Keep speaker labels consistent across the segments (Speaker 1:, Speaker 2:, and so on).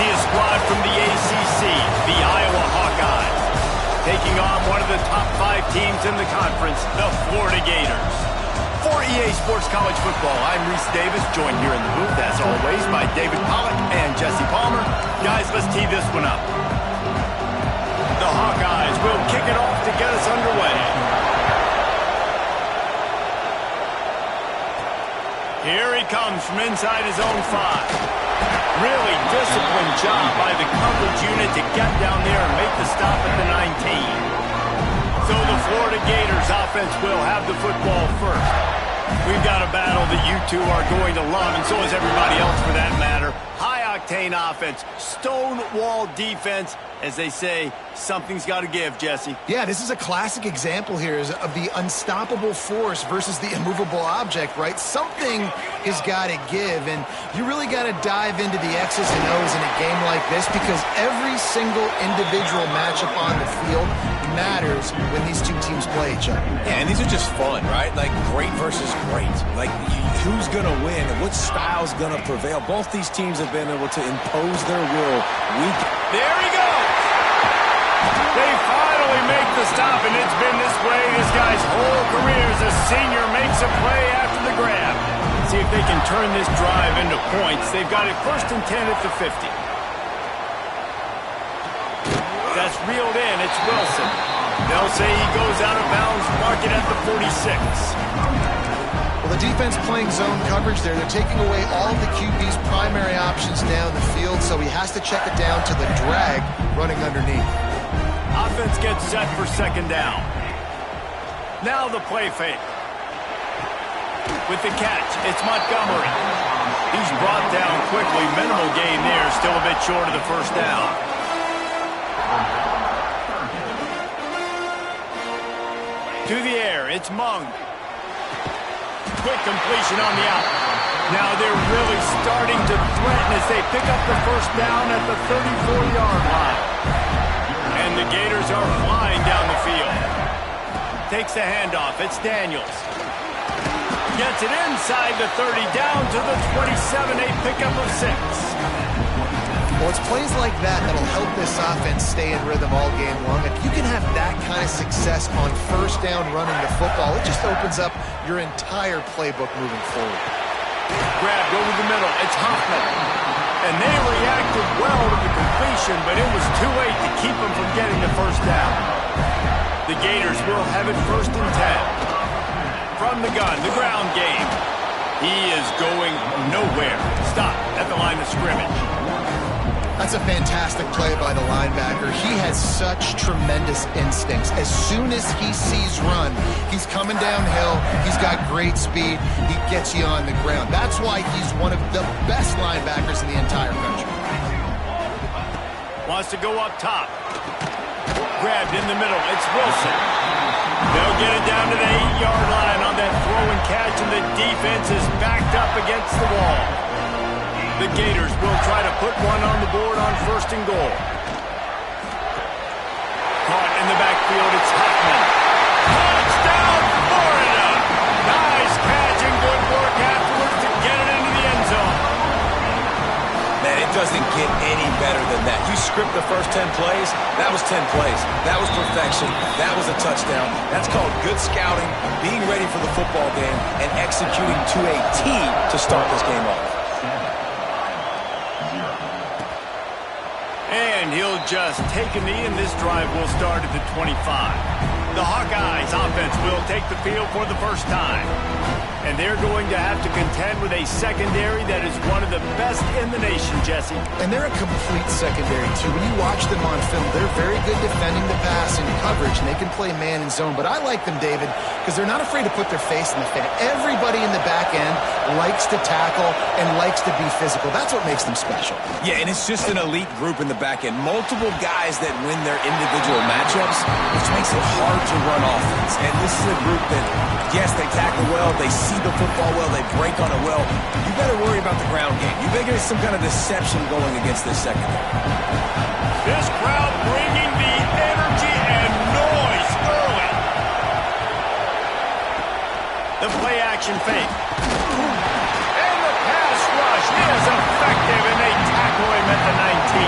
Speaker 1: see a squad from the ACC, the Iowa Hawkeyes, taking on one of the top 5 teams in the conference, the Florida Gators. For EA Sports College Football, I'm Reese Davis, joined here in the booth, as always, by David Pollack and Jesse Palmer. Guys, let's tee this one up. The Hawkeyes will kick it off to get us underway. Here he comes from inside his own 5. Really disciplined job by the coverage unit to get down there and make the stop at the 19. So the Florida Gators offense will have the football first. We've got a battle that you two are going to love, and so is everybody else for that matter. High-octane offense, stone-wall defense. As they say, something's got to give, Jesse.
Speaker 2: Yeah, this is a classic example here of the unstoppable force versus the immovable object, right? Something has got to give, and you really got to dive into the X's and O's in a game like this because every single individual matchup on the field matters when these two teams play each other.
Speaker 3: Yeah, and these are just fun, right? Like great versus great. Like who's going to win and what style's going to prevail. Both these teams have been able to impose their will week.
Speaker 1: There he goes. They finally make the stop, and it's been this way this guy's whole career as a senior makes a play after the grab. See if they can turn this drive into points. They've got it 1st and 10 at the 50. That's reeled in. It's Wilson. They'll say he goes out of bounds, mark it at the 46.
Speaker 2: Well, the defense playing zone coverage there. They're taking away all of the QB's primary options down the field, so he has to check it down to the drag running underneath.
Speaker 1: Offense gets set for 2nd down. Now the play fake. With the catch, it's Montgomery. He's brought down quickly. Minimal gain there. Still a bit short of the 1st down. To the air, it's Mung. Quick completion on the out. Now they're really starting to threaten as they pick up the 1st down at the 34-yard line. And the Gators are flying down the field. Takes the handoff. It's Daniels. Gets it inside the 30, down to the 27, a pickup of 6.
Speaker 2: Well, it's plays like that that'll help this offense stay in rhythm all game long. If you can have that kind of success on 1st down running the football, it just opens up your entire playbook moving forward.
Speaker 1: Grabbed over the middle. It's Hoffman. And they reacted well to the completion, but it was too late to keep them from getting the 1st down. The Gators will have it 1st and 10. From the gun, the ground game. He is going nowhere. Stop at the line of scrimmage.
Speaker 2: That's a fantastic play by the linebacker. He has such tremendous instincts. As soon as he sees run, he's coming downhill. He's got great speed. He gets you on the ground. That's why he's one of the best linebackers in the entire country.
Speaker 1: Wants to go up top. Grabbed in the middle. It's Wilson. They'll get it down to the 8-yard line on that throw and catch, and the defense is backed up against the wall. The Gators will try to put one on the board on 1st and goal. Caught in the backfield, it's Hoffman. Touchdown, Florida! Nice catch and good work afterwards to get it into the end zone.
Speaker 3: Man, it doesn't get any better than that. You script the first 10 plays, that was 10 plays. That was perfection. That was a touchdown. That's called good scouting, being ready for the football game, and executing to a T to start this game off.
Speaker 1: And he'll just take a knee, and this drive will start at the 25. The Hawkeyes offense will take the field for the 1st time. And they're going to have to contend with a secondary that is one of the best in the nation, Jesse.
Speaker 2: And they're a complete secondary, too. When you watch them on film, they're very good defending the pass and coverage, and they can play man and zone. But I like them, David, because they're not afraid to put their face in the fan. Everybody in the back end likes to tackle and likes to be physical. That's what makes them special.
Speaker 3: Yeah, and it's just an elite group in the back end. Multiple guys that win their individual matchups, which makes it hard to run offense. And this is a group that, yes, they tackle well, they see the football well, they break on it well. You better worry about the ground game. You better get some kind of deception going against this secondary.
Speaker 1: This crowd bringing the energy and noise early. The play action fake. And the pass rush is effective, and they tackle him at the 19.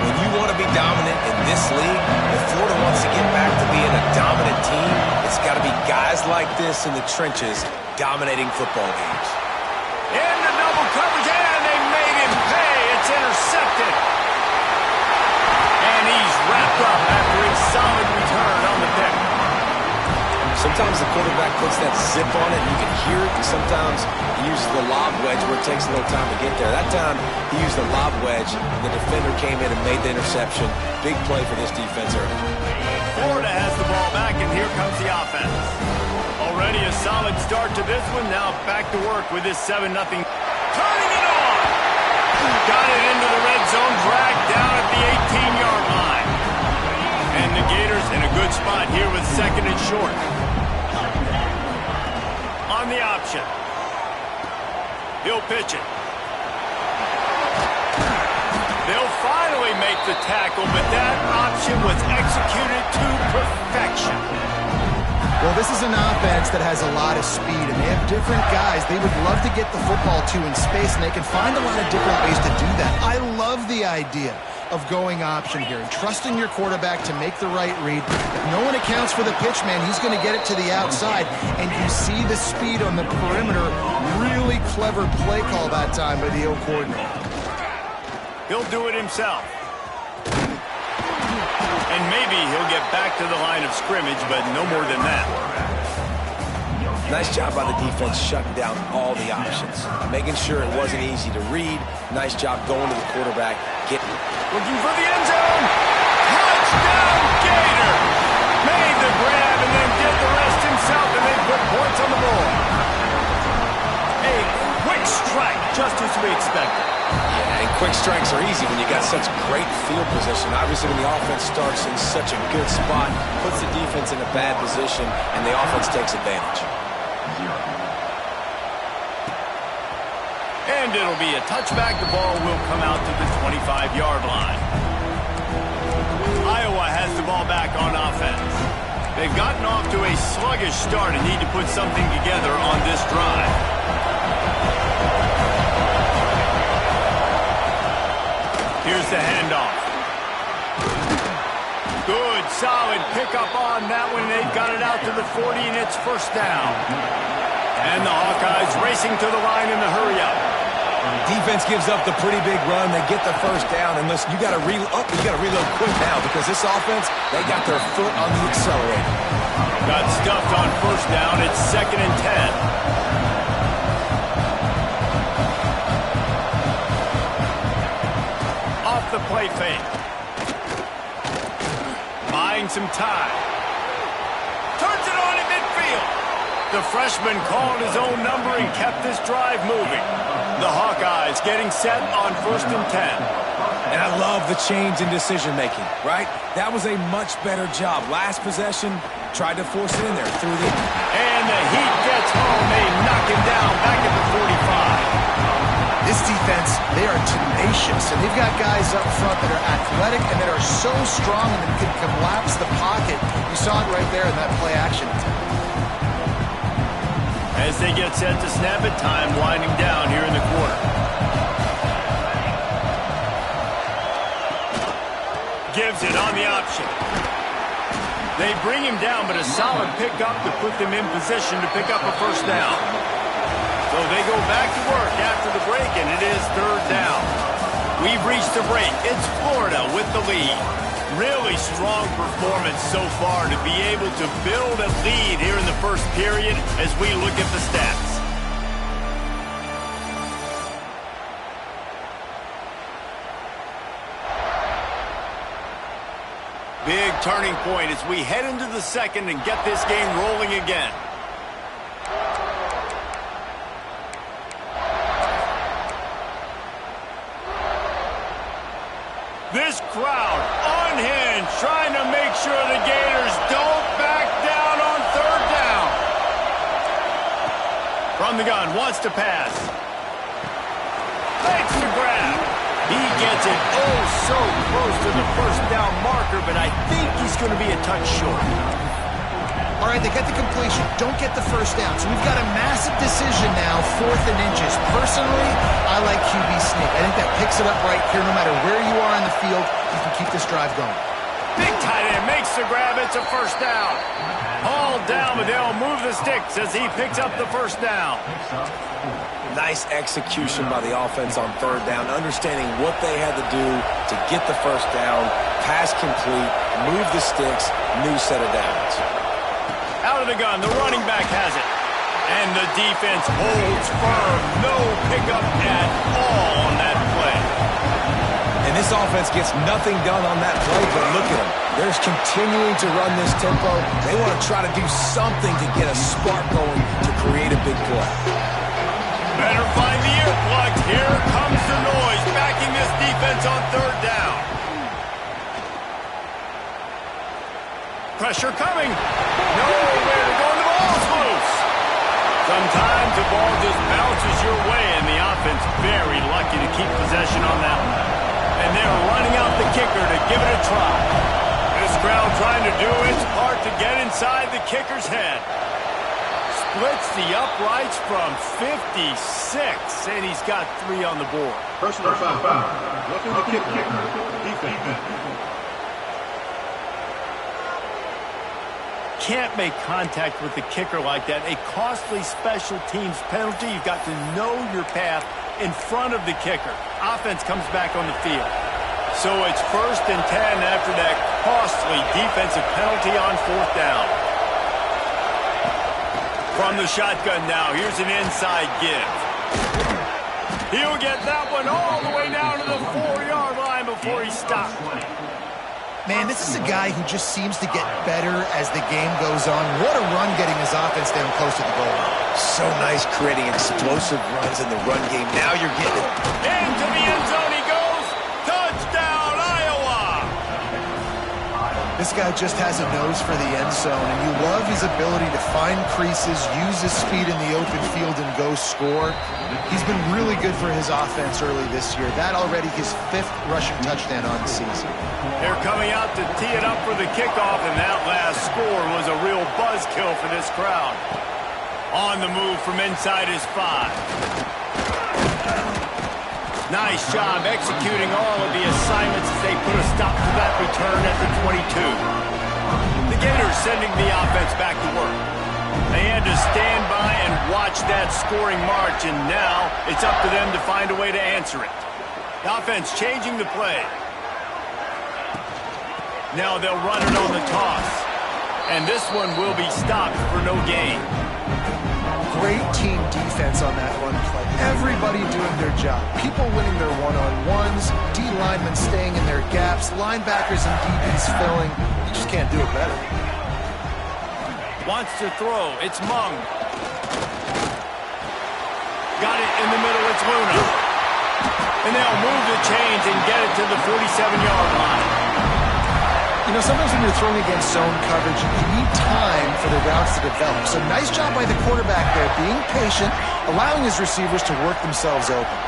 Speaker 3: When you want to be dominant in this league, if Florida wants to get back to being a dominant team, it's got to be guys like this in the trenches dominating football games.
Speaker 1: Into double coverage, and they made him pay. It's intercepted. And he's wrapped up after a solid return on the pick.
Speaker 3: Sometimes the quarterback puts that zip on it, and you can hear it, and sometimes he uses the lob wedge where it takes a little time to get there. That time, he used the lob wedge, and the defender came in and made the interception. Big play for this defense early.
Speaker 1: Florida has the ball back, and here comes the offense. Already a solid start to this one. Now back to work with this 7-0. Turning it on! Got it into the red zone, dragged down at the 18-yard line. And the Gators in a good spot here with 2nd and short. On the option. He'll pitch it. They'll finally make the tackle, but that option was executed to perfection.
Speaker 2: Well, this is an offense that has a lot of speed, and they have different guys they would love to get the football to in space, and they can find a lot of different ways to do that. I love the idea of going option here and trusting your quarterback to make the right read. If no one accounts for the pitch man, he's going to get it to the outside, and you see the speed on the perimeter. Really clever play call that time by the O coordinator.
Speaker 1: He'll do it himself. And maybe he'll get back to the line of scrimmage, but no more than that.
Speaker 3: Nice job by the defense shutting down all the options, making sure it wasn't easy to read. Nice job going to the quarterback.
Speaker 1: Looking for the end zone. Touchdown, Gator! Made the grab and then did the rest himself, and they put points on the board. A quick strike, just as we expected.
Speaker 3: Yeah, and quick strikes are easy when you got such great field position. Obviously, when the offense starts in such a good spot, puts the defense in a bad position, and the offense takes advantage.
Speaker 1: And it'll be a touchback. The ball will come out to the 25-yard line. Iowa has the ball back on offense. They've gotten off to a sluggish start and need to put something together on this drive. Here's the handoff. Good, solid pickup on that one. They've got it out to the 40, and it's 1st down. And the Hawkeyes racing to the line in the hurry-up.
Speaker 3: Defense gives up the pretty big run. They get the 1st down. And listen, you got to reload quick now because this offense, they got their foot on the accelerator.
Speaker 1: Got stuffed on 1st down. It's 2nd and 10. Off the play fake. Buying some time. Turns it on in midfield. The freshman called his own number and kept this drive moving. The Hawkeyes getting set on 1st and 10.
Speaker 3: And I love the change in decision-making, right? That was a much better job. Last possession, tried to force it in there.
Speaker 1: And the Heat gets home. They knock him down back at the 45.
Speaker 2: This defense, they are tenacious, and they've got guys up front that are athletic and that are so strong and that can collapse the pocket. You saw it right there in that play action attempt.
Speaker 1: As they get set to snap it, time winding down here in the quarter. Gives it on the option. They bring him down, but a solid pickup to put them in position to pick up a 1st down. So they go back to work after the break, and it is 3rd down. We've reached the break. It's Florida with the lead. Really strong performance so far to be able to build a lead here in the 1st period as we look at the stats. Big turning point as we head into the 2nd and get this game rolling again. This crowd unhinged, trying to make sure the Gators don't back down on 3rd down. From the gun, wants to pass. Makes the grab. He gets it oh so close to the 1st down marker, but I think he's going to be a touch short.
Speaker 2: All right, they get the completion. Don't get the 1st down. So we've got a massive decision now. 4th and inches. Personally, I like QB sneak. I think that picks it up right here. No matter where you are on the field, you can keep this drive going.
Speaker 1: Big tight end makes the grab. It's a first down. All down, but they'll move the sticks as he picks up the first down.
Speaker 3: Nice execution by the offense on 3rd down, understanding what they had to do to get the first down, pass complete, move the sticks, new set of downs.
Speaker 1: Out of the gun, the running back has it. And the defense holds firm. No pickup at all on that play.
Speaker 3: And this offense gets nothing done on that play, but look at them. They're continuing to run this tempo. They want to try to do something to get a spark going to create a big play.
Speaker 1: Better find the earplugs. Here comes the noise, backing this defense on 3rd down. Pressure coming. Nowhere to go, and the ball's loose. Sometimes the ball just bounces your way, and the offense very lucky to keep possession on that one. And they're running out the kicker to give it a try. This crowd trying to do its part to get inside the kicker's head. Splits the uprights from 56, and he's got 3 on the board.
Speaker 4: Personal foul. Roughing the kicker. Defense.
Speaker 1: Can't make contact with the kicker like that. A costly special teams penalty. You've got to know your path in front of the kicker. Offense comes back on the field. So it's 1st and 10 after that costly defensive penalty on 4th down. From the shotgun now, here's an inside give. He'll get that one all the way down to the 4-yard line before he stops.
Speaker 2: Man, this is a guy who just seems to get better as the game goes on. What a run getting his offense down close to the goal line.
Speaker 3: So nice creating explosive runs in the run game. Now you're getting it.
Speaker 1: Into the end zone he goes. Touchdown, Iowa!
Speaker 2: This guy just has a nose for the end zone, and you love his ability to find creases, use his speed in the open field, and go score. He's been really good for his offense early this year. That already his 5th rushing touchdown on the season.
Speaker 1: They're coming out to tee it up for the kickoff, and that last score was a real buzzkill for this crowd. On the move from inside his 5. Nice job executing all of the assignments as they put a stop to that return at the 22. The Gators sending the offense back to work. They had to stand by and watch that scoring march, and now it's up to them to find a way to answer it. The offense changing the play. Now they'll run it on the toss. And this one will be stopped for no gain.
Speaker 2: Great team defense on that run play. Everybody doing their job. People winning their one-on-ones, D linemen staying in their gaps, linebackers and DBs filling. You just can't do it better.
Speaker 1: Wants to throw. It's Mung. Got it in the middle. It's Luna. And they'll move the chains and get it to the 47-yard line.
Speaker 2: You know, sometimes when you're throwing against zone coverage, you need time for the routes to develop. So nice job by the quarterback there, being patient, allowing his receivers to work themselves open.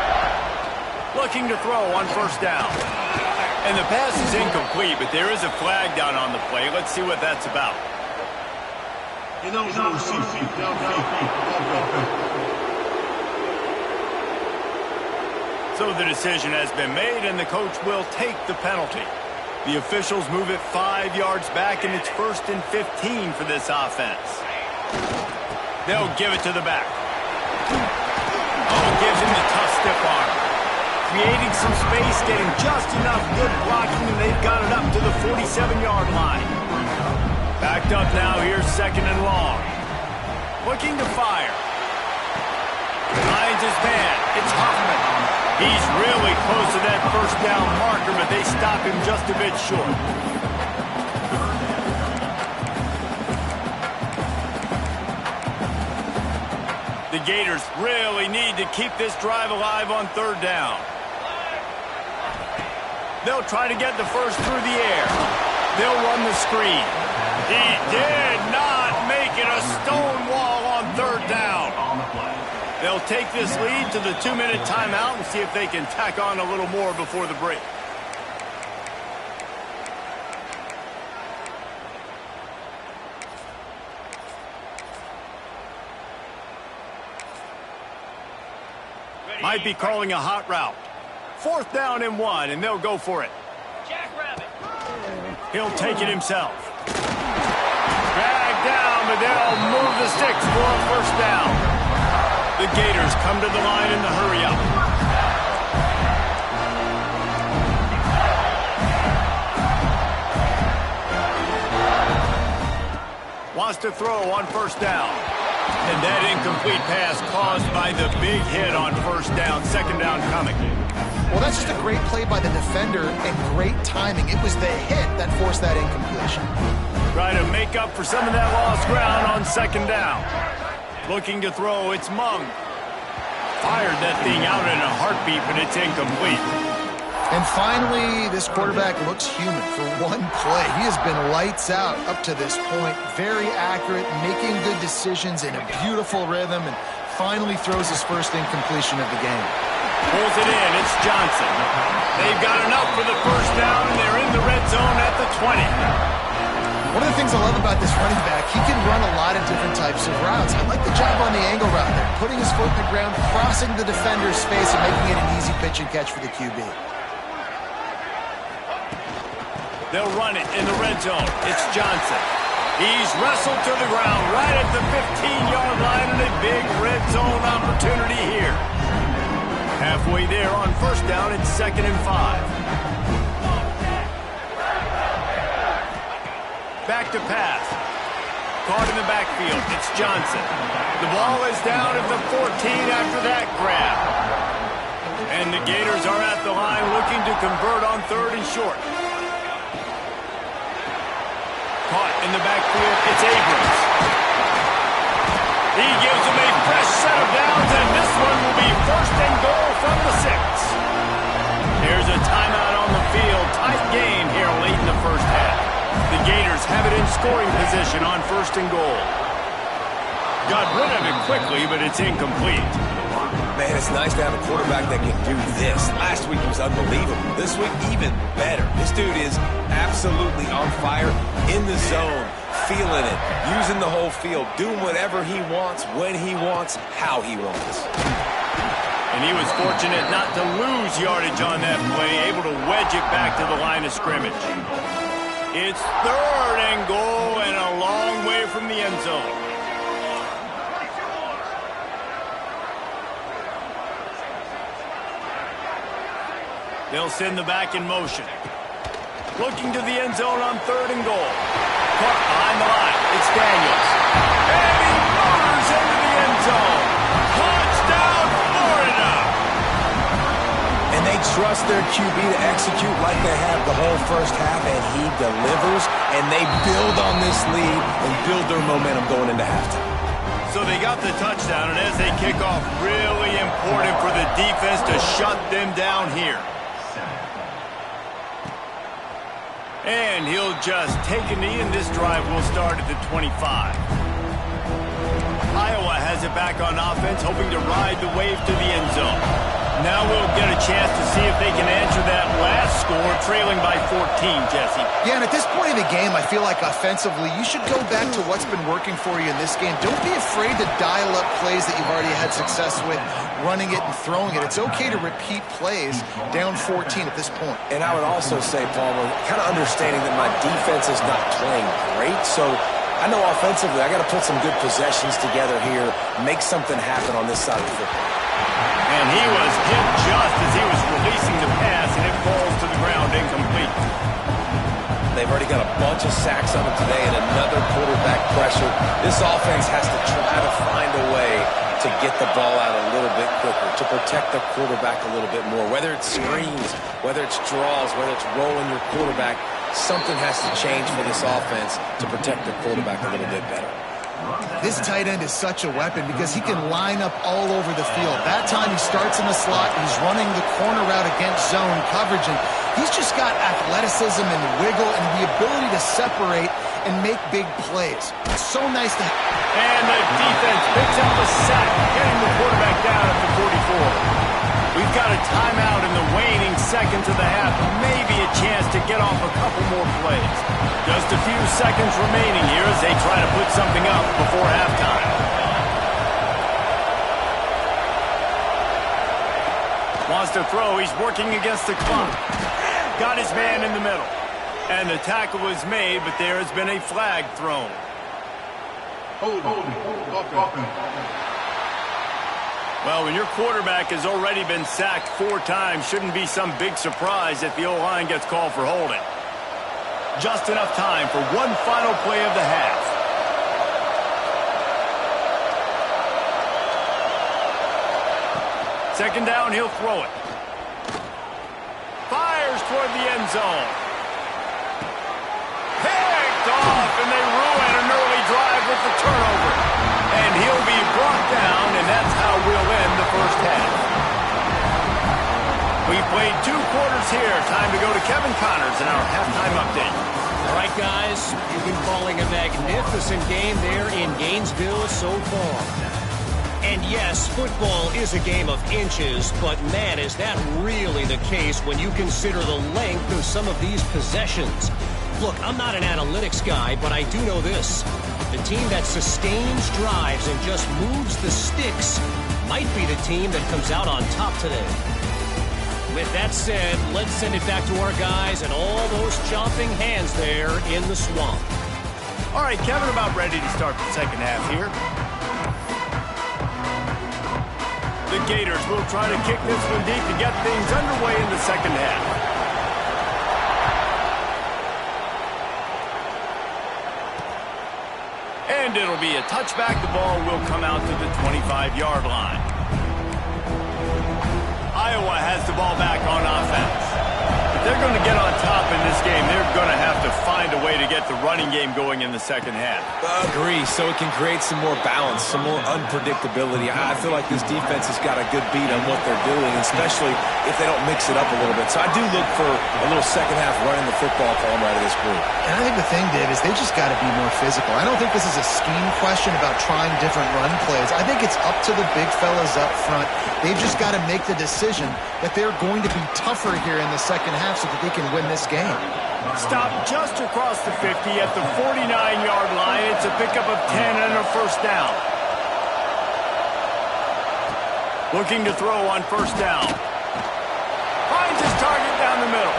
Speaker 1: Looking to throw on 1st down. And the pass is incomplete, but there is a flag down on the play. Let's see what that's about. So the decision has been made, and the coach will take the penalty. The officials move it 5 yards back, and it's 1st and 15 for this offense. They'll give it to the back. Oh, gives him the tough stiff arm. Creating some space, getting just enough good blocking, and they've got it up to the 47-yard line. Backed up now, here's 2nd and long. Looking to fire. Finds his man. It's Hoffman. He's really close to that 1st down marker, but they stop him just a bit short. The Gators really need to keep this drive alive on 3rd down. They'll try to get the first through the air. They'll run the screen. He did not make it a stone wall on 3rd down. They'll take this lead to the 2-minute timeout and see if they can tack on a little more before the break. Might be calling a hot route. 4th down and 1, and they'll go for it. He'll take it himself. Dragged down, but they'll move the sticks for a 1st down. The Gators come to the line in the hurry-up. Wants to throw on 1st down. And that incomplete pass caused by the big hit on 1st down. 2nd down coming.
Speaker 2: Well, that's just a great play by the defender and great timing. It was the hit that forced that incompletion.
Speaker 1: Try to make up for some of that lost ground on 2nd down. Looking to throw, it's Mung. Fired that thing out in a heartbeat, but it's incomplete.
Speaker 2: And finally, this quarterback looks human for one play. He has been lights out up to this point. Very accurate, making good decisions in a beautiful rhythm, and finally throws his first incompletion of the game.
Speaker 1: Pulls it in. It's Johnson. They've got enough for the 1st down, and they're in the red zone at the 20.
Speaker 2: One of the things I love about this running back, he can run a lot of different types of routes. I like the job on the angle route there, putting his foot in the ground, crossing the defender's face, and making it an easy pitch and catch for the QB.
Speaker 1: They'll run it in the red zone. It's Johnson. He's wrestled to the ground right at the 15-yard line, and a big red zone opportunity here. Halfway there on 1st down, it's 2nd and 5. Back to pass. Caught in the backfield. It's Johnson. The ball is down at the 14 after that grab. And the Gators are at the line looking to convert on 3rd and short. Caught in the backfield. It's Abrams. He gives them a fresh set of downs, and this one will be 1st and goal from the 6. Here's a timeout on the field. Tight game here late in the 1st half. The Gators have it in scoring position on 1st and goal. Got rid of it quickly, but it's incomplete.
Speaker 3: Man, it's nice to have a quarterback that can do this. Last week he was unbelievable. This week, even better. This dude is absolutely on fire, in the zone, feeling it, using the whole field, doing whatever he wants, when he wants, how he wants.
Speaker 1: And he was fortunate not to lose yardage on that play, able to wedge it back to the line of scrimmage. It's 3rd and goal and a long way from the end zone. They'll send the back in motion. Looking to the end zone on 3rd and goal. Caught behind the line. It's Daniels. And he motors into the end zone. Touchdown, Florida!
Speaker 3: And they trust their QB to execute like they have the whole 1st half, and he delivers, and they build on this lead and build their momentum going into halftime.
Speaker 1: So they got the touchdown, and as they kick off, really important for the defense to shut them down here. And he'll just take a knee, and this drive will start at the 25. Iowa has it back on offense, hoping to ride the wave to the end zone. Now we'll get a chance to see if they can answer that last score, trailing by 14, Jesse.
Speaker 2: Yeah, and at this point in the game, I feel like offensively, you should go back to what's been working for you in this game. Don't be afraid to dial up plays that you've already had success with, running it and throwing it. It's okay to repeat plays down 14 at this point.
Speaker 3: And I would also say, Palmer, kind of understanding that my defense is not playing great, so I know offensively I got to put some good possessions together here, make something happen on this side of the football.
Speaker 1: And he was hit just as he was releasing the pass, and it falls to the ground incomplete.
Speaker 3: They've already got a bunch of sacks on them today and another quarterback pressure. This offense has to try to find a way to get the ball out a little bit quicker, to protect the quarterback a little bit more. Whether it's screens, whether it's draws, whether it's rolling your quarterback, something has to change for this offense to protect the quarterback a little bit better.
Speaker 2: This tight end is such a weapon because he can line up all over the field. That time he starts in the slot, he's running the corner route against zone coverage, and he's just got athleticism and wiggle and the ability to separate and make big plays. It's so nice to have.
Speaker 1: And the defense picks up a sack, getting the quarterback down at the 44. We've got a timeout in the waning seconds of the half. Maybe a chance to get off a couple more plays. Just a few seconds remaining here as they try to put something up before halftime. Wants to throw. He's working against the clock. Got his man in the middle. And the tackle was made, but there has been a flag thrown. Well, when your quarterback has already been sacked 4 times, shouldn't be some big surprise if the O-line gets called for holding. Just enough time for one final play of the half. Second down, he'll throw it. Fires toward the end zone. Picked off, and they ruin an early drive with the turnover. And he'll be brought down, and that's how we'll end the first half. We played 2 quarters here. Time to go to Kevin Connors in our halftime update.
Speaker 5: All right, guys, you've been calling a magnificent game there in Gainesville so far. And yes, football is a game of inches, but man, is that really the case when you consider the length of some of these possessions. Look, I'm not an analytics guy, but I do know this. The team that sustains drives and just moves the sticks might be the team that comes out on top today. With that said, let's send it back to our guys and all those chomping hands there in the swamp.
Speaker 1: All right, Kevin, about ready to start the second half here. The Gators will try to kick this one deep to get things underway in the second half. And it'll be a touchback. The ball will come out to the 25-yard line. Iowa has the ball back on offense. If they're going to get on top in this game, they're going to have to find a way to get the running game going in the second half.
Speaker 3: Agree, so it can create some more balance, some more unpredictability. I feel like this defense has got a good beat on what they're doing, especially if they don't mix it up a little bit. So I do look for a little second half running the football calm out of this group.
Speaker 2: And I think the thing, Dave, is they just got to be more physical. I don't think this is a scheme question about trying different run plays. I think it's up to the big fellas up front. They've just got to make the decision that they're going to be tougher here in the second half so that they can win this game.
Speaker 1: Stop just across the 50 at the 49-yard line. It's a pickup of 10 and a first down. Looking to throw on first down. Finds his target down the middle.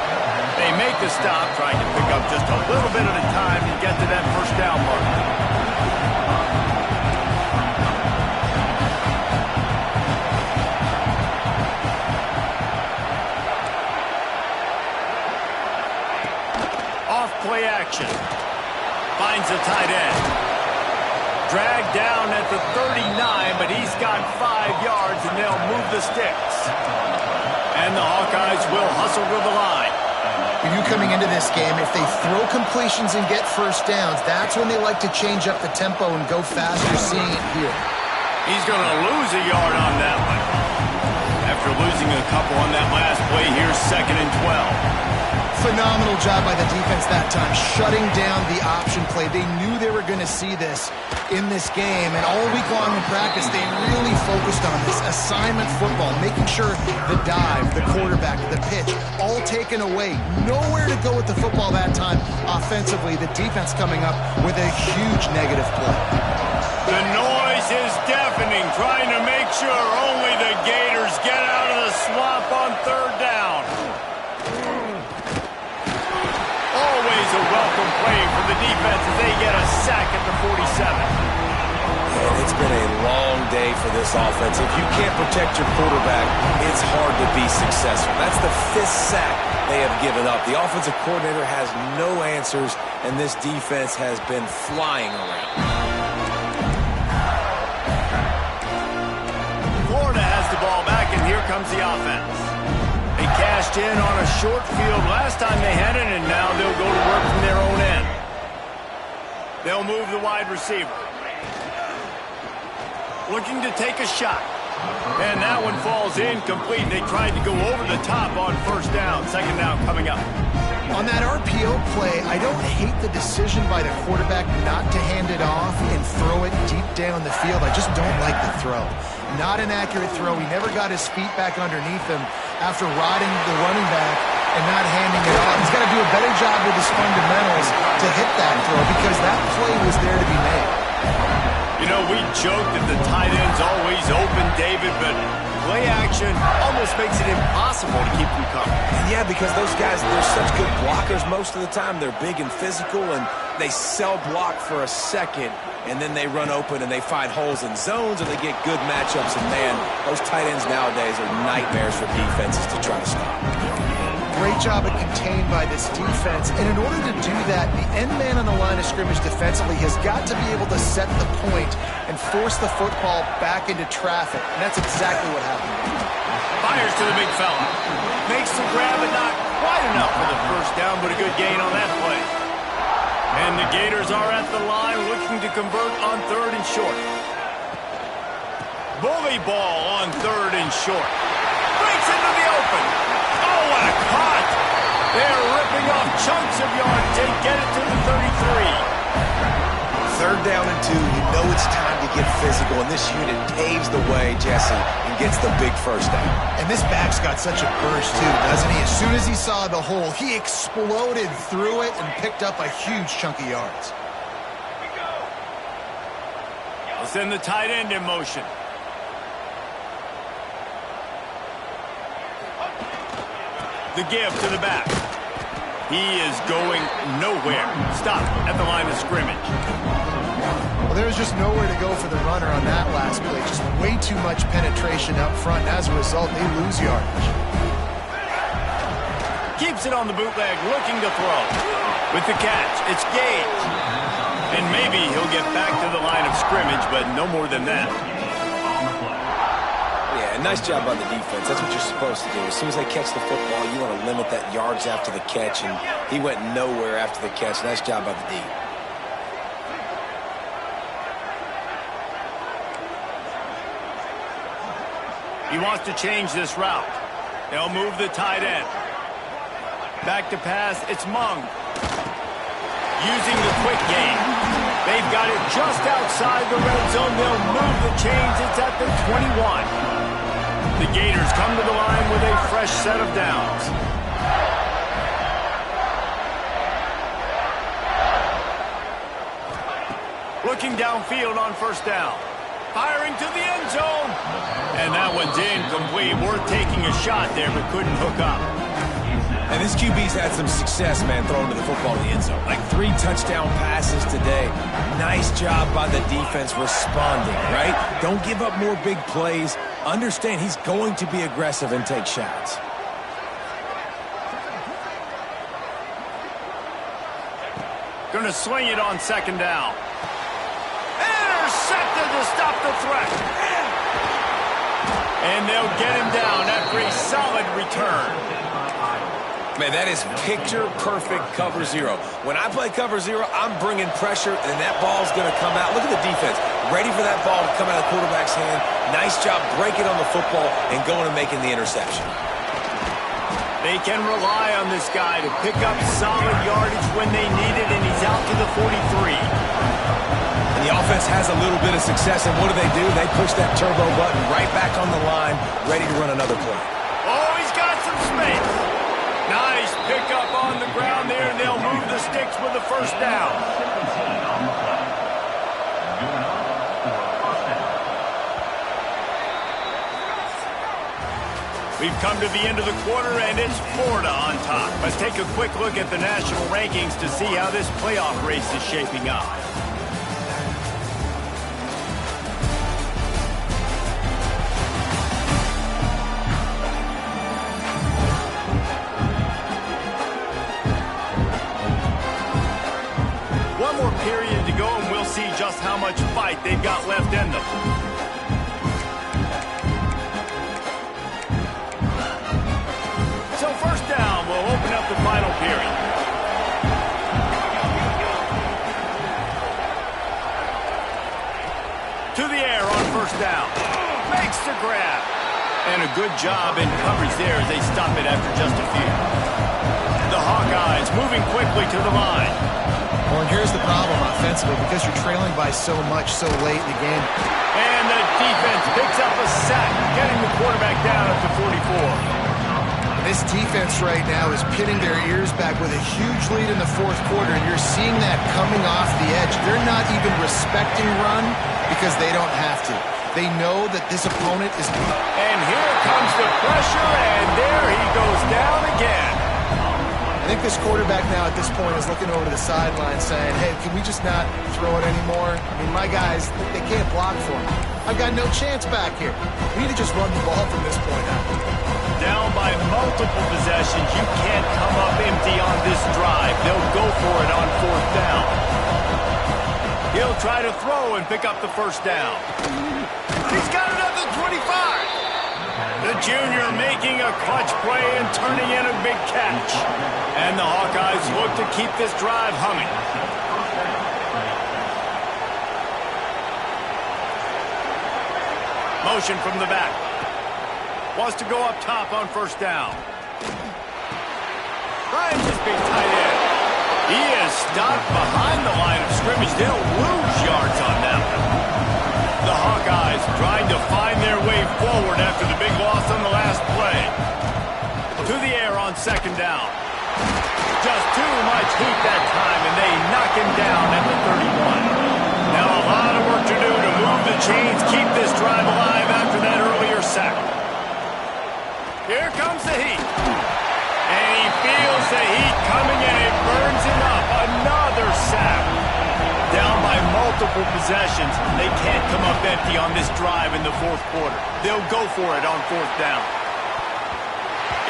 Speaker 1: They make the stop, trying to pick up just a little bit at a time to get to that first down mark. Play action. Finds the tight end. Dragged down at the 39, but he's got 5 yards, and they'll move the sticks. And the Hawkeyes will hustle to the line.
Speaker 2: For you coming into this game, if they throw completions and get first downs, that's when they like to change up the tempo and go faster. You're seeing it here.
Speaker 1: He's going to lose a yard on that one. After losing a couple on that last play, here's 2nd and 12.
Speaker 2: Phenomenal job by the defense that time, shutting down the option play. They knew they were going to see this in this game, and all week long in practice, they really focused on this assignment football, making sure the dive, the quarterback, the pitch, all taken away. Nowhere to go with the football that time offensively. The defense coming up with a huge negative play.
Speaker 1: The noise is deafening, trying to make sure only the Gators get out of the swamp on third down. Always a welcome play from the defense as they get a sack at the 47.
Speaker 3: And it's been a long day for this offense. If you can't protect your quarterback, it's hard to be successful. That's the 5th sack they have given up. The offensive coordinator has no answers, and this defense has been flying around.
Speaker 1: Florida has the ball back, and here comes the offense. They cashed in on a short field last time they had it, and now they'll go to work from their own end. They'll move the wide receiver. Looking to take a shot. And that one falls incomplete. They tried to go over the top on first down. Second down coming up.
Speaker 2: On that RPO play, I don't hate the decision by the quarterback not to hand it off and throw it deep down the field. I just don't like the throw. Not an accurate throw. He never got his feet back underneath him after riding the running back and not handing it off. He's got to do a better job with his fundamentals to hit that throw because that play was there to be made.
Speaker 1: You know, we joke that the tight end's always open, David, but play action almost makes it impossible to keep them coming.
Speaker 3: Yeah, because those guys, they're such good blockers most of the time. They're big and physical, and they sell block for a second, and then they run open and they find holes in zones, or they get good matchups. And, man, those tight ends nowadays are nightmares for defenses to try to stop.
Speaker 2: Great job at contained by this defense. And in order to do that, the end man on the line of scrimmage defensively has got to be able to set the point and force the football back into traffic. And that's exactly what happened.
Speaker 1: Fires to the big fella. Makes the grab and not quite enough for the first down, but a good gain on that play. And the Gators are at the line looking to convert on 3rd and short. Bully ball on 3rd and short. Breaks into the open. Oh, what a cut! They're ripping off chunks of yards. They get it to the 33.
Speaker 3: 3rd down and 2. You know it's time to get physical, and this unit paves the way, Jesse, and gets the big first down.
Speaker 2: And this back's got such a burst, too, doesn't he? As soon as he saw the hole, he exploded through it and picked up a huge chunk of yards.
Speaker 1: We'll send the tight end in motion. The give to the back. He is going nowhere. Stop at the line of scrimmage.
Speaker 2: Well, there's just nowhere to go for the runner on that last play. Just way too much penetration up front. And as a result, they lose yardage.
Speaker 1: Keeps it on the bootleg, looking to throw. With the catch, it's Gage. And maybe he'll get back to the line of scrimmage, but no more than that.
Speaker 3: Yeah, nice job on the defense. That's what you're supposed to do. As soon as they catch the football, you want to limit that yards after the catch, and he went nowhere after the catch. Nice job by the D.
Speaker 1: He wants to change this route. They'll move the tight end. Back to pass, it's Mung. Using the quick game. They've got it just outside the red zone. They'll move the chains. It's at the 21. The Gators come to the line with a fresh set of downs. Looking downfield on 1st down. Firing to the end zone. And that one's incomplete. Worth taking a shot there, but couldn't hook up.
Speaker 3: And this QB's had some success, man, throwing to the football in the end zone. Like 3 touchdown passes today. Nice job by the defense responding, right? Don't give up more big plays. Understand he's going to be aggressive and take shots.
Speaker 1: Going to swing it on 2nd down. Intercepted to stop the threat. And they'll get him down after a solid return.
Speaker 3: Man, that is picture-perfect cover 0. When I play cover 0, I'm bringing pressure, and that ball's going to come out. Look at the defense. Ready for that ball to come out of the quarterback's hand. Nice job breaking on the football and going and making the interception.
Speaker 1: They can rely on this guy to pick up solid yardage when they need it, and he's out to the 43.
Speaker 3: And the offense has a little bit of success, and what do? They push that turbo button right back on the line, ready to run another play.
Speaker 1: Oh, he's got some space. Nice pickup on the ground there, and they'll move the sticks with the 1st down. We've come to the end of the quarter, and it's Florida on top. Let's take a quick look at the national rankings to see how this playoff race is shaping up. One more period to go, and we'll see just how much fight they've got left in them. So 1st down will open up the final period. To the air on 1st down. Makes the grab. And a good job in coverage there as they stop it after just a few. The Hawkeyes moving quickly to the line.
Speaker 2: Well, and here's the problem offensively, because you're trailing by so much so late in the game.
Speaker 1: And the defense picks up a sack, getting the quarterback down up to 44.
Speaker 2: This defense right now is pinning their ears back with a huge lead in the fourth quarter, and you're seeing that coming off the edge. They're not even respecting run because they don't have to. They know that this opponent is...
Speaker 1: And here comes the pressure, and there he goes down again.
Speaker 2: I think this quarterback now at this point is looking over to the sideline saying, hey, can we just not throw it anymore? I mean, my guys, they can't block for me. I've got no chance back here. We need to just run the ball from this point out.
Speaker 1: Down by multiple possessions, you can't come up empty on this drive. They'll go for it on fourth down. He'll try to throw and pick up the first down. He's got another 25. The junior making a clutch play and turning in a big catch. And the Hawkeyes look to keep this drive humming. Motion from the back. Wants to go up top on first down. Ryan's just big tight end. He is stopped behind the line of scrimmage. They'll lose yards on that one. The Hawkeyes trying to find their way forward after the big loss on the last play. To the air on second down. Just too much heat that time, and they knock him down at the 31. Now a lot of work to do to move the chains, keep this drive alive after that earlier sack. Here comes the heat. And he feels the heat coming, and it burns him up. Another sack. Down by multiple possessions. They can't come up empty on this drive in the fourth quarter. They'll go for it on fourth down.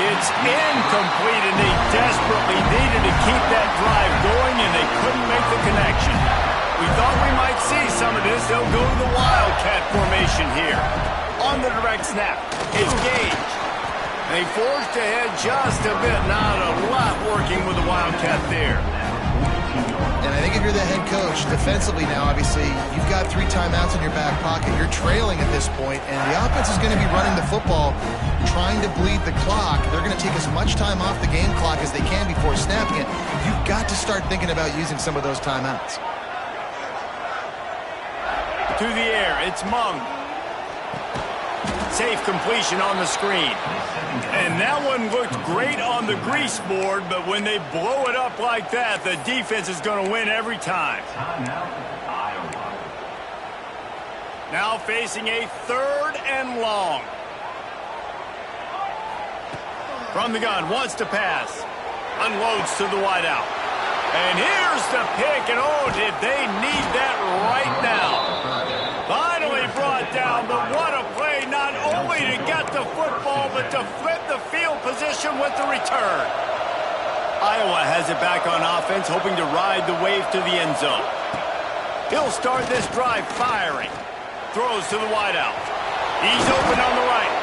Speaker 1: It's incomplete, and they desperately needed to keep that drive going, and they couldn't make the connection. We thought we might see some of this. They'll go to the Wildcat formation here. On the direct snap, it's Gage. They forced ahead just a bit. Not a lot working with the Wildcat there.
Speaker 2: And I think if you're the head coach, defensively now, obviously, you've got 3 timeouts in your back pocket. You're trailing at this point, and the offense is going to be running the football, trying to bleed the clock. They're going to take as much time off the game clock as they can before snapping it. You've got to start thinking about using some of those timeouts.
Speaker 1: To the air, it's Mung. Safe completion on the screen. And that one looked great on the grease board, but when they blow it up like that, the defense is going to win every time. Now facing a 3rd and long. From the gun, wants to pass. Unloads to the wideout. And here's the pick, and oh, did they need that right now. Finally brought down, but what a play, not only to get the football, but to flip the field position with the return. Iowa has it back on offense, hoping to ride the wave to the end zone. He'll start this drive firing. Throws to the wideout. He's open on the right.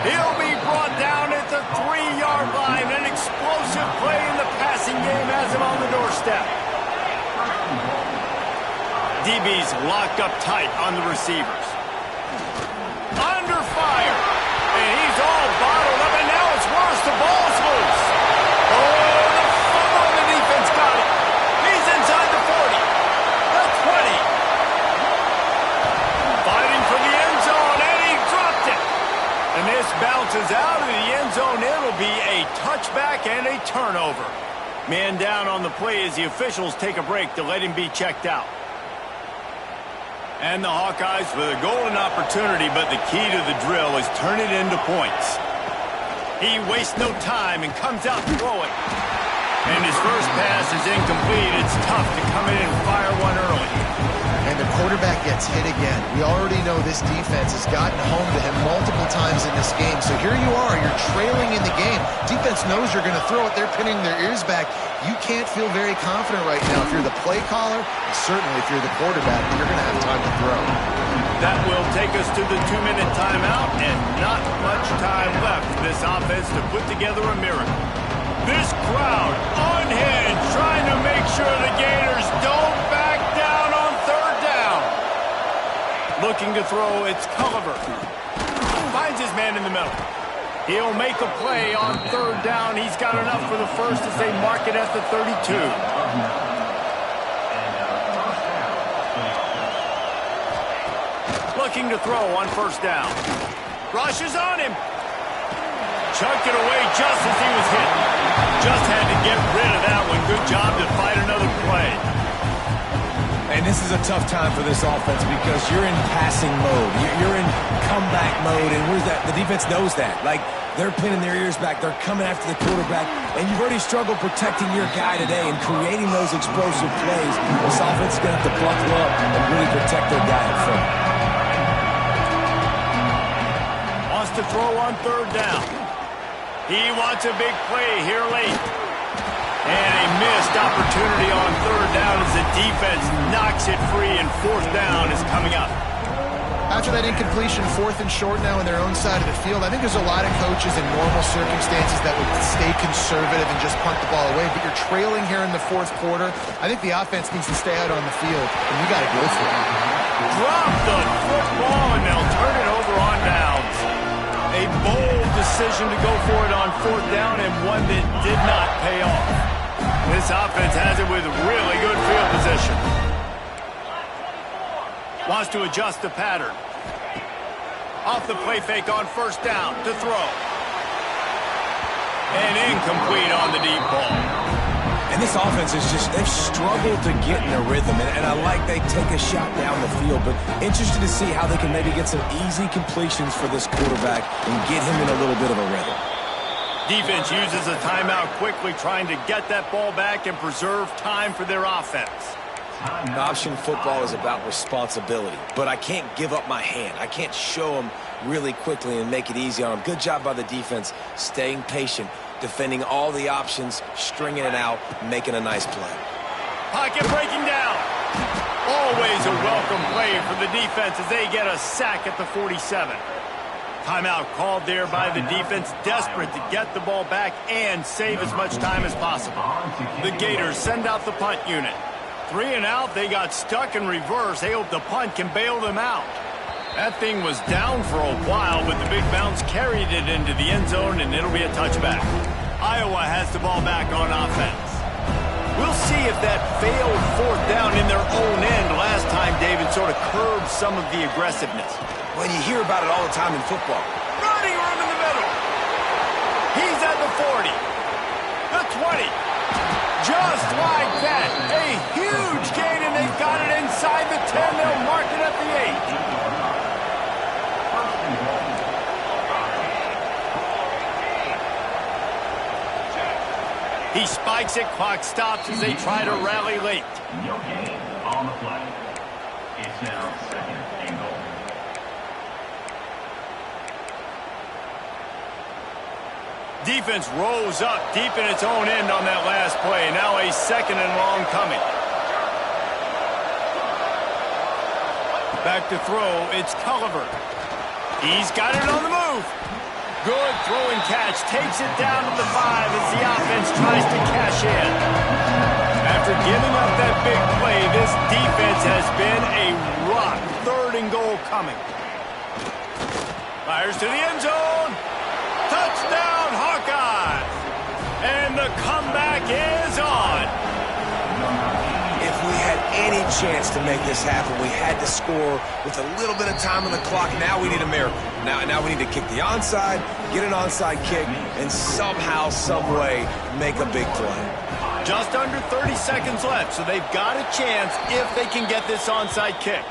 Speaker 1: He'll be brought down at the 3-yard line. An explosive play in the passing game has him on the doorstep. DB's locked up tight on the receivers. Under fire. And he's all bottled up, and now it's worse. The ball's loose. Oh, the fumble, and the defense got it. He's inside the 40. The 20. Fighting for the end zone, and he dropped it. And this bounces out of the end zone. It'll be a touchback and a turnover. Man down on the play as the officials take a break to let him be checked out. And the Hawkeyes with a golden opportunity, but the key to the drill is turn it into points. He wastes no time and comes out throwing. And his first pass is incomplete. It's tough to come in and fire one early.
Speaker 2: And the quarterback gets hit again. We already know this defense has gotten home to him multiple times in this game. So here you are, you're trailing in the game. Defense knows you're going to throw it. They're pinning their ears back. You can't feel very confident right now. If you're the play caller, and certainly if you're the quarterback, you're going to have time to throw.
Speaker 1: That will take us to the 2-minute timeout, and not much time left for this offense to put together a miracle. This crowd unhinged, trying to make sure the Gators don't back down on 3rd down. Looking to throw, it's Culliver. Finds his man in the middle. He'll make a play on 3rd down. He's got enough for the first as they mark it at the 32. Looking to throw on 1st down. Rush is on him. Chucked it away just as he was hit. Just had to get rid of that one. Good job to fight another play.
Speaker 3: And this is a tough time for this offense because you're in passing mode. You're in comeback mode, and where's that? The defense knows that. Like, they're pinning their ears back. They're coming after the quarterback, and you've already struggled protecting your guy today and creating those explosive plays. This offense is going to have to buckle up and really protect their guy in front.
Speaker 1: Wants to throw on third down. He wants a big play here late. And a missed opportunity on third down as the defense knocks it free, and fourth down is coming up.
Speaker 2: After that incompletion, fourth and short now on their own side of the field, I think there's a lot of coaches in normal circumstances that would stay conservative and just punt the ball away. But you're trailing here in the fourth quarter. I think the offense needs to stay out on the field, and you got to go for it.
Speaker 1: Drop the football, and they'll turn it over on downs. A bold decision to go for it on fourth down, and one that did not pay off. This offense has it with really good field position. Wants to adjust the pattern. Off the play fake on first down to throw. And incomplete on the deep ball.
Speaker 3: And this offense is just, they've struggled to get in a rhythm. And I like they take a shot down the field, but interested to see how they can maybe get some easy completions for this quarterback and get him in a little bit of a rhythm.
Speaker 1: Defense uses a timeout quickly, trying to get that ball back and preserve time for their offense.
Speaker 3: Option football is about responsibility, but I can't give up my hand. I can't show them really quickly and make it easy on them. Good job by the defense, staying patient, defending all the options, stringing it out, making a nice play.
Speaker 1: Pocket breaking down. Always a welcome play for the defense as they get a sack at the 47. Timeout called there by the defense, desperate to get the ball back and save as much time as possible. The Gators send out the punt unit. 3 and out, they got stuck in reverse. They hope the punt can bail them out. That thing was down for a while, but the big bounce carried it into the end zone, and it'll be a touchback. Iowa has the ball back on offense. We'll see if that failed fourth down in their own end last time, David, sort of curbed some of the aggressiveness.
Speaker 3: Well, you hear about it all the time in football.
Speaker 1: Running room in the middle. He's at the 40. The 20. Just like that. A huge gain, and they've got it inside the 10. They'll mark it at the 8. He spikes it. Clock stops as they try to rally late.
Speaker 6: No gain on the play. It's now second and goal.
Speaker 1: Defense rose up deep in its own end on that last play. Now a second and long coming. Back to throw. It's Culliver. He's got it on the move. Good throw and catch. Takes it down to the 5 as the offense tries to cash in. After giving up that big play, this defense has been a rock. Third and goal coming. Fires to the end zone. Touchdown, Hawkeyes! And the comeback is on.
Speaker 3: If we had any chance to make this happen, we had to score with a little bit of time on the clock. Now we need a miracle. Now we need to kick the onside, get an onside kick, and somehow, some way, make a big play.
Speaker 1: Just under 30 seconds left, so they've got a chance if they can get this onside kick.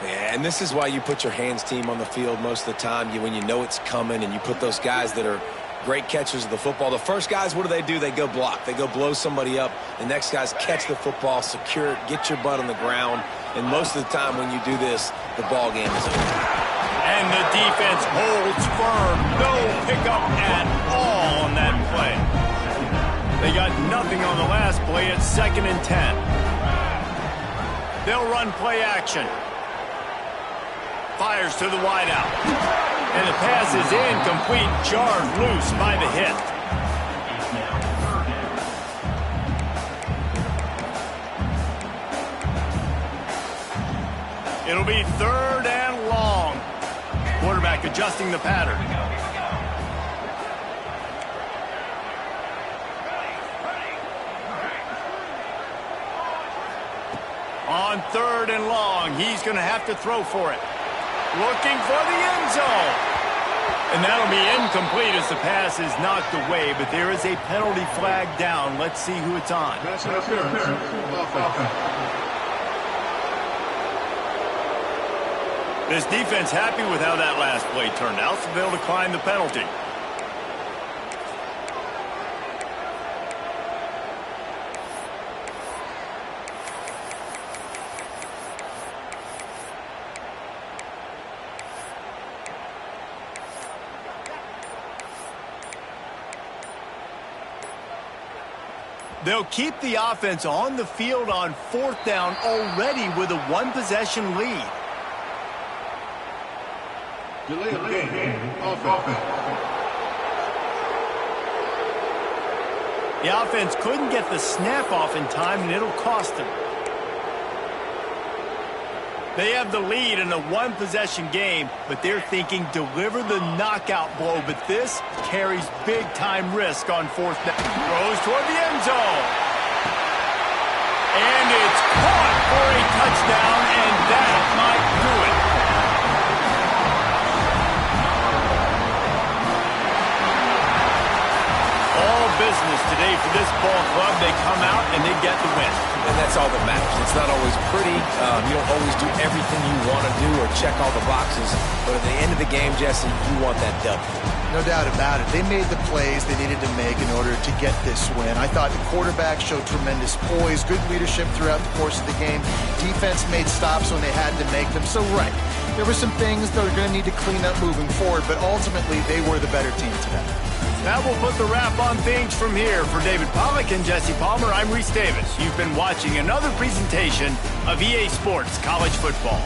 Speaker 3: Yeah, and this is why you put your hands team on the field most of the time, when you know it's coming, and you put those guys that are great catchers of the football. The first guys, what do? They go block. They go blow somebody up. The next guys catch the football, secure it, get your butt on the ground. And most of the time when you do this, the ball game is over.
Speaker 1: And the defense holds firm. No pickup at all on that play. They got nothing on the last play. It's 2nd and 10. They'll run play action. Fires to the wideout. And the pass is incomplete, jarred loose by the hit. It'll be 3rd and long. Quarterback adjusting the pattern. On 3rd and long, he's going to have to throw for it. Looking for the end zone. And that'll be incomplete as the pass is knocked away, but there is a penalty flag down. Let's see who it's on.
Speaker 4: Pass interference. Offense.
Speaker 1: This defense happy with how that last play turned out, so they'll decline the penalty. They'll keep the offense on the field on 4th down already with a one-possession lead.
Speaker 4: Delay of game. Offense.
Speaker 1: The offense couldn't get the snap off in time, and it'll cost them. They have the lead in a one-possession game, but they're thinking deliver the knockout blow. But this carries big-time risk on 4th down. Throws toward the end zone. And it's caught for a touchdown, and that might do it. All business today for this ball club. They come out and they get the win.
Speaker 3: And that's all that matters. It's not always pretty. You don't always do everything you want to do or check all the boxes. But at the end of the game, Jesse, you want that W.
Speaker 2: No doubt about it. They made the plays they needed to make in order to get this win. I thought the quarterback showed tremendous poise, good leadership throughout the course of the game. Defense made stops when they had to make them. So, right, there were some things that are going to need to clean up moving forward, but ultimately they were the better team today.
Speaker 1: That will put the wrap on things from here. For David Pollack and Jesse Palmer, I'm Reese Davis. You've been watching another presentation of EA Sports College Football.